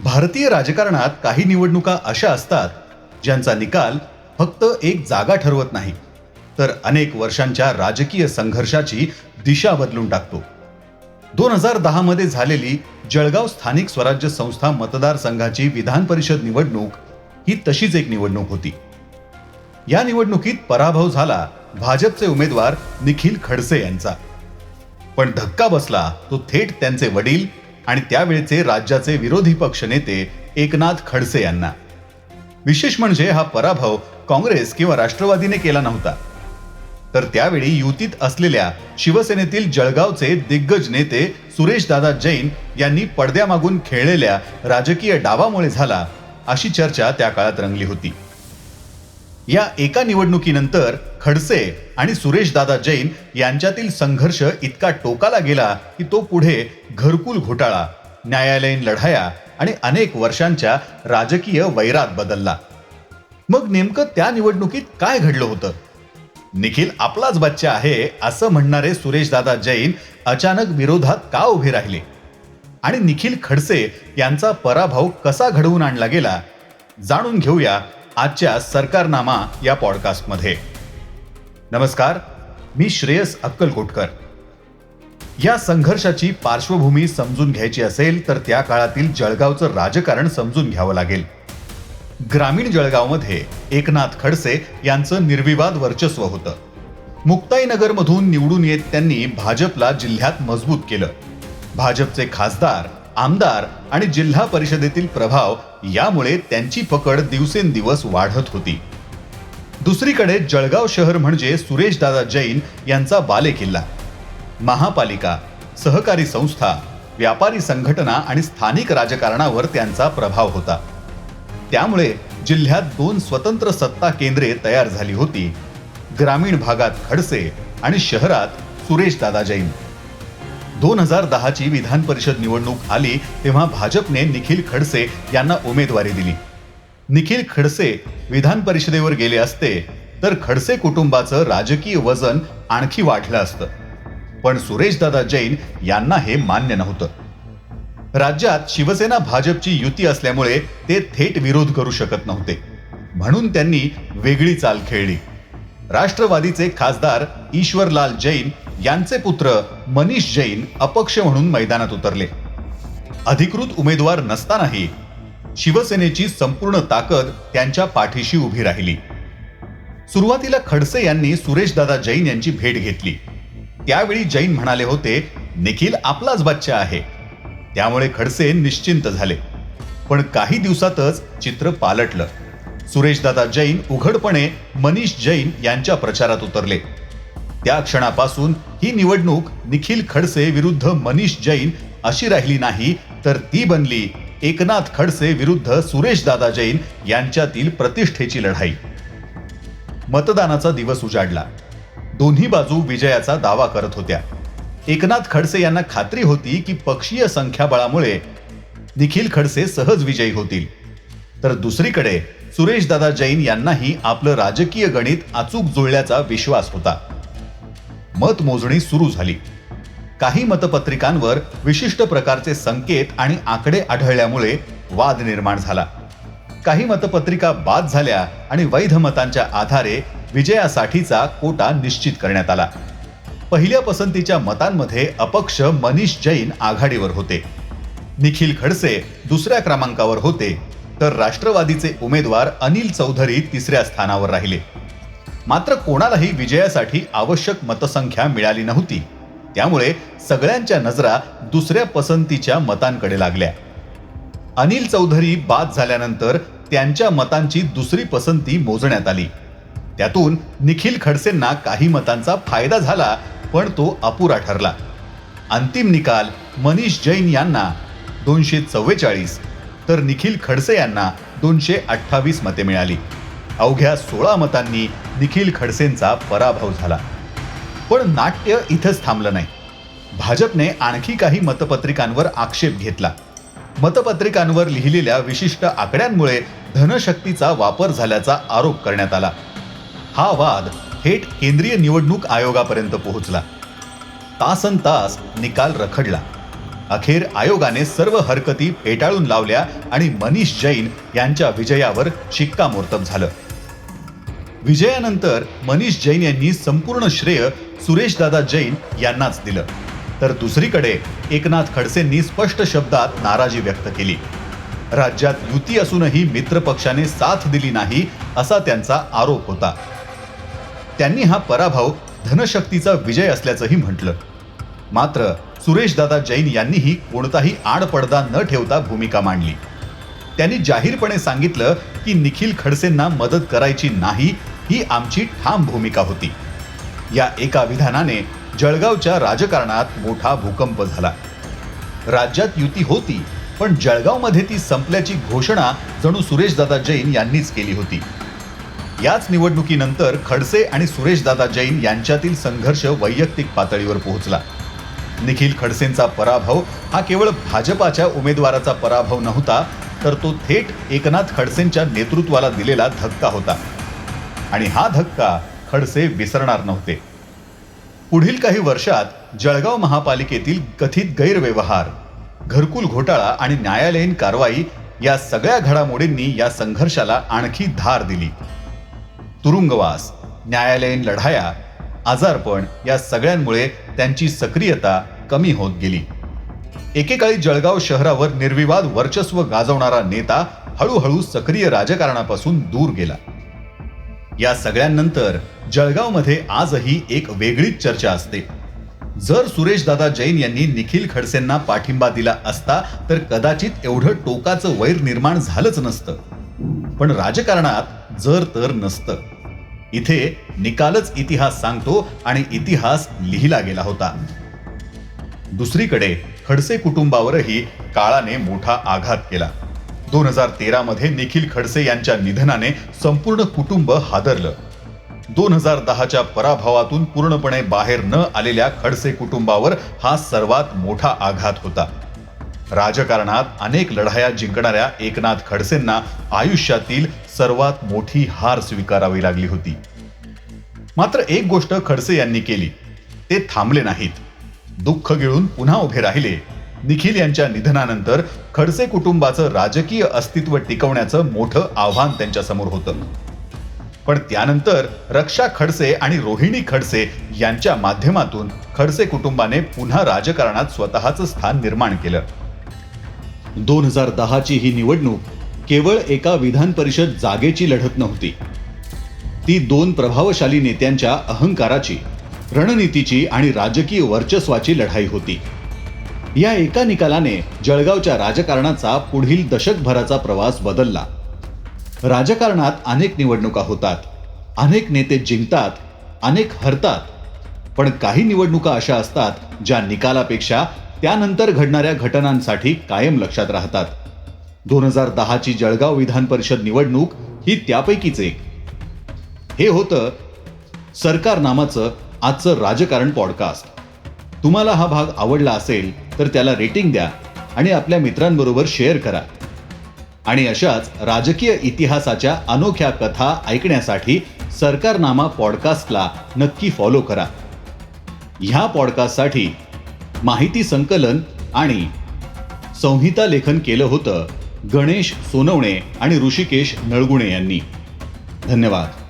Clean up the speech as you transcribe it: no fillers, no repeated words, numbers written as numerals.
भारतीय राजकारणात काही निवडणुका अशा असतात ज्यांचा निकाल फक्त एक जागा ठरवत नाही, तर अनेक वर्षांच्या राजकीय संघर्षाची दिशा बदलून टाकतो. 2010 मध्ये झालेली जळगाव स्थानिक स्वराज्य संस्था मतदारसंघाची विधान परिषद निवडणूक ही तशीच एक निवडणूक होती. या निवडणुकीत पराभव झाला भाजपचे उमेदवार निखिल खडसे यांचा. पण धक्का बसला तो थेट त्यांचे वडील आणि त्यावेळचे राज्याचे विरोधी पक्ष नेते एकनाथ खडसे यांना. विशेष म्हणजे हा पराभव काँग्रेस किंवा राष्ट्रवादीने केला नव्हता, तर त्यावेळी युतीत असलेल्या शिवसेनेतील जळगावचे दिग्गज नेते सुरेशदादा जैन यांनी पडद्यामागून खेळलेल्या राजकीय डावामुळे झाला, अशी चर्चा त्या काळात रंगली होती. या एका निवडणुकीनंतर खडसे आणि सुरेशदादा जैन यांच्यातील संघर्ष इतका टोकाला गेला की तो पुढे घरकुल घोटाळा, न्यायालयीन लढाया आणि अनेक वर्षांच्या राजकीय वैरात बदलला. मग नेमकं त्या निवडणुकीत काय घडलं होतं? निखिल आपलाच बच्चा आहे असं म्हणणारे सुरेशदादा जैन अचानक विरोधात का उभे राहिले आणि निखिल खडसे यांचा पराभव कसा घडवून आणला गेला, जाणून घेऊया आजच्या सरकारनामा या पॉडकास्टमध्ये. नमस्कार, मी श्रेयस अक्कलकोटकर. या संघर्षाची पार्श्वभूमी समजून घ्यायची असेल तर त्या काळातील जळगावचं राजकारण समजून घ्यावं लागेल. ग्रामीण जळगावमध्ये एकनाथ खडसे यांचं निर्विवाद वर्चस्व होतं. मुक्ताईनगरमधून निवडून येत त्यांनी भाजपला जिल्ह्यात मजबूत केलं. भाजपचे खासदार, आमदार आणि जिल्हा परिषदेतील प्रभाव यामुळे त्यांची पकड दिवसेंदिवस वाढत होती. दुसरीकडे जळगाव शहर म्हणजे सुरेशदादा जैन यांचा बालेकिल्ला. महापालिका, सहकारी संस्था, व्यापारी संघटना आणि स्थानिक राजकारणावर त्यांचा प्रभाव होता. त्यामुळे जिल्ह्यात 2 स्वतंत्र सत्ता केंद्रे तयार झाली होती. ग्रामीण भागात खडसे आणि शहरात सुरेशदादा जैन. 2010 ची विधान परिषद निवडणूक आली तेव्हा भाजपने निखिल खडसे यांना उमेदवारी दिली. निखिल खडसे विधान परिषदेवर गेले असते तर खडसे कुटुंबाचं राजकीय वजन आणखी वाढलं असतं. पण सुरेशदादा जैन यांना हे मान्य नव्हतं. राज्यात शिवसेना भाजपची युती असल्यामुळे ते थेट विरोध करू शकत नव्हते, म्हणून त्यांनी वेगळी चाल खेळली. राष्ट्रवादीचे खासदार ईश्वरलाल जैन यांचे पुत्र मनीष जैन अपक्ष म्हणून मैदानात उतरले. अधिकृत उमेदवार नसतानाही शिवसेनेची संपूर्ण ताकद त्यांच्या पाठीशी उभी राहिली. सुरुवातीला खडसे यांनी सुरेशदादा जैन यांची भेट घेतली. त्यावेळी जैन म्हणाले होते, निखिल आपलाच बच्चा आहे. त्यामुळे खडसे निश्चिंत झाले. पण काही दिवसातच चित्र पालटलं. सुरेशदादा जैन उघडपणे मनीष जैन यांच्या प्रचारात उतरले. त्या क्षणापासून ही निवडणूक निखिल खडसे विरुद्ध मनीष जैन अशी राहिली नाही, तर ती बनली एकनाथ खडसे विरुद्ध सुरेशदादा जैन यांच्यातील प्रतिष्ठेची लढाई. मतदानाचा दिवस उजाडला. दोन्ही बाजू विजयाचा दावा करत होत्या. एकनाथ खडसे यांना खात्री होती की पक्षीय संख्याबळामुळे निखिल खडसे सहज विजयी होतील, तर दुसरीकडे सुरेशदादा जैन यांनाही आपलं राजकीय गणित अचूक जुळल्याचा विश्वास होता. मतमोजणी सुरू झाली. काही मतपत्रिकांवर विशिष्ट प्रकारचे संकेत आणि आकडे आढळल्यामुळे वाद निर्माण झाला. काही मतपत्रिका बाद झाल्या आणि वैध मतांच्या आधारे विजयासाठीचा कोटा निश्चित करण्यात आला. पहिल्या पसंतीच्या मतांमध्ये अपक्ष मनीष जैन आघाडीवर होते. निखिल खडसे दुसऱ्या क्रमांकावर होते, तर राष्ट्रवादीचे उमेदवार अनिल चौधरी तिसऱ्या स्थानावर राहिले. मात्र कोणालाही विजयासाठी आवश्यक मतसंख्या मिळाली नव्हती. त्यामुळे सगळ्यांच्या नजरा दुसऱ्या पसंतीच्या मतांकडे लागल्या. अनिल चौधरी बाद झाल्यानंतर त्यांच्या मतांची दुसरी पसंती मोजण्यात आली. त्यातून निखिल खडसेंना काही मतांचा फायदा झाला, पण तो अपुरा ठरला. अंतिम निकाल मनीष जैन यांना 244 तर निखिल खडसे यांना 228 मते मिळाली. अवघ्या 16 मतांनी निखिल खडसेंचा पराभव झाला. पण नाट्य इथंच थांबलं नाही. भाजपने आणखी काही मतपत्रिकांवर आक्षेप घेतला. मतपत्रिकांवर लिहिलेल्या विशिष्ट आकड्यांमुळे धनशक्तीचा वापर झाल्याचा आरोप करण्यात आला. हा वाद थेट केंद्रीय निवडणूक आयोगापर्यंत पोहोचला. तासनतास निकाल रखडला. अखेर आयोगाने सर्व हरकती फेटाळून लावल्या आणि मनीष जैन यांच्या विजयावर शिक्कामोर्तब झालं. विजयानंतर मनीष जैन यांनी संपूर्ण श्रेय सुरेशदादा जैन यांनाच दिलं, तर दुसरीकडे एकनाथ खडसेंनी स्पष्ट शब्दात नाराजी व्यक्त केली. राज्यात युती असूनही मित्र पक्षाने साथ दिली नाही असा त्यांचा आरोप होता. त्यांनी हा पराभव धनशक्तीचा विजय असल्याचंही म्हटलं. मात्र सुरेशदादा जैन यांनीही कोणताही आडपडदा न ठेवता भूमिका मांडली. त्यांनी जाहीरपणे सांगितलं की निखिल खडसेंना मदत करायची नाही ही आमची ठाम भूमिका होती. या एका विधानाने जळगावच्या राजकारणात मोठा भूकंप झाला. राज्यात युती होती, पण जळगावमध्ये ती संपल्याची घोषणा जणू सुरेशदादा जैन यांनीच केली होती. याच निवडणुकीनंतर खडसे आणि सुरेशदादा जैन यांच्यातील संघर्ष वैयक्तिक पातळीवर पोहोचला. निखिल खडसेंचा पराभव हा केवळ भाजपाच्या उमेदवाराचा पराभव नव्हता, तर तो थेट एकनाथ खडसेंच्या नेतृत्वाला दिलेला धक्का होता. आणि हा धक्का खडसे विसरणार नव्हते. पुढील काही वर्षात जळगाव महापालिकेतील कथित गैरव्यवहार, घरकुल घोटाळा आणि न्यायालयीन कारवाई या सगळ्या घडामोडींनी या संघर्षाला आणखी धार दिली. तुरुंगवास, न्यायालयीन लढाया, आजारपण या सगळ्यांमुळे त्यांची सक्रियता कमी होत गेली. एकेकाळी जळगाव शहरावर निर्विवाद वर्चस्व गाजवणारा नेता हळूहळू सक्रिय राजकारणापासून दूर गेला. या सगळ्यांनंतर जळगावमध्ये आजही एक वेगळीच चर्चा असते. जर सुरेशदादा जैन यांनी निखिल खडसेंना पाठिंबा दिला असता तर कदाचित एवढं टोकाचं वैर निर्माण झालंच नसतं. पण राजकारणात जर तर नसतं. इथे निकालच इतिहास सांगतो आणि इतिहास लिहिला गेला होता. दुसरीकडे खडसे कुटुंबावरही काळाने मोठा आघात केला. 2013 मध्ये निखिल खडसे यांच्या निधनाने संपूर्ण कुटुंब हादरलं. 2010च्या पराभवातून पूर्णपणे बाहेर न आलेल्या खडसे कुटुंबावर हा सर्वात मोठा आघात होता. राजकारणात अनेक लढाया जिंकणाऱ्या एकनाथ खडसेंना आयुष्यातील सर्वात मोठी हार स्वीकारावी लागली होती. मात्र एक गोष्ट खडसे यांनी केली, ते थांबले नाहीत. दुःख गिळून पुन्हा उभे राहिले. निखिल यांच्या निधनानंतर खडसे कुटुंबाचं राजकीय अस्तित्व टिकवण्याचं मोठं आव्हान त्यांच्यासमोर होतं. पण त्यानंतर रक्षा खडसे आणि रोहिणी खडसे यांच्या माध्यमातून खडसे कुटुंबाने पुन्हा राजकारणात स्वतःचं स्थान निर्माण केलं. 2010ची ही निवडणूक केवळ एका विधान परिषद जागेची लढत नव्हती. ती दोन प्रभावशाली नेत्यांच्या अहंकाराची, रणनीतीची आणि राजकीय वर्चस्वाची लढाई होती. या एका निकालाने जळगावच्या राजकारणाचा पुढील दशकभराचा प्रवास बदलला. राजकारणात अनेक निवडणुका होतात, अनेक नेते जिंकतात, अनेक हरतात. पण काही निवडणुका अशा असतात ज्या निकालापेक्षा त्यानंतर घडणाऱ्या घटनांसाठी कायम लक्षात राहतात. 2010ची जळगाव विधान परिषद निवडणूक ही त्यापैकीच एक. हे होतं सरकार नामाचं आजचं राजकारण पॉडकास्ट. तुम्हाला हा भाग आवडला असेल तर त्याला रेटिंग द्या आणि आपल्या मित्रांबरोबर शेअर करा. आणि अशाच राजकीय इतिहासाच्या अनोख्या कथा ऐकण्यासाठी सरकारनामा पॉडकास्टला नक्की फॉलो करा. ह्या पॉडकास्टसाठी माहिती संकलन आणि संहिता लेखन केलं होतं गणेश सोनवणे आणि ऋषिकेश नळगुणे यांनी. धन्यवाद.